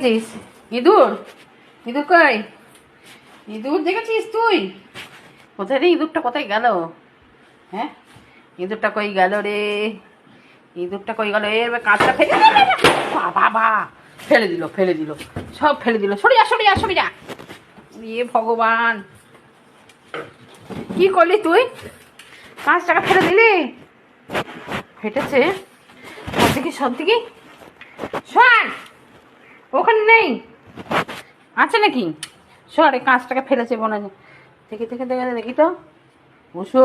দেখেছিস? ইঁদুর, ইঁদুর কই? ইঁদুর দেখেছিস তুই? কোথায় রে ইঁদুরটা, কোথায় গেল? হ্যাঁ, ইঁদুরটা কই গেল রে? ইঁদুরটা কই গেল? এর কাঁচটা ফেলে বাবা, ফেলে দিল, ফেলে দিল, সব ফেলে দিল। সরিয়া সরিয়া সরিয়া, এ ভগবান, কি করলি তুই? 5 টাকা ফেলে দিলি? ফেটেছে সত্যি, সত্যি। শোন, ওখানে নেই, আছে নাকি? সর, 5 টাকা ফেলেছে মনে হয়। দেখি দেখি দেখে দেখি তো। বসো,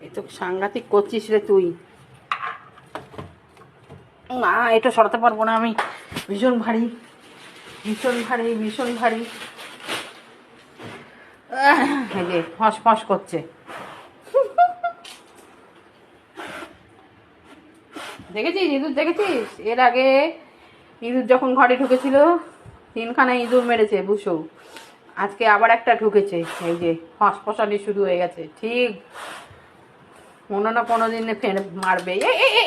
এই তো সাংঘাতিক করছিস রে তুই। না, এটা সরাতে পারবো না আমি, ভীষণ ভারী, ভীষণ ভারী, ভীষণ ভারী। এই যে ফস ফস করছে। দেখেছিস ইঁদুর, দেখেছিস? এর আগে ইঁদুর যখন ঘরে ঢুকেছিল 3খানা ইঁদুর মেরেছে বুসো। আজকে আবার একটা ঢুকেছে, এই যে ফসফসানি শুরু হয়ে গেছে। ঠিক কোনো না কোনো দিনে ফের মারবে।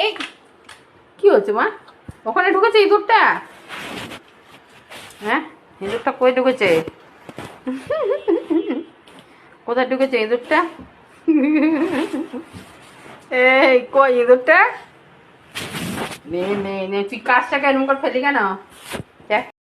এই কি হচ্ছে মা? ওখানে ঢুকেছে ইঁদুরটা? হ্যাঁ, ইঁদুরটা কই ঢুকেছে? কোথায় ঢুকেছে ইঁদুরটা? এই কই ইঁদুরটা? নে নে নে, তুই কাজটাকে এরকম করে ফেলি কেন? দেখ।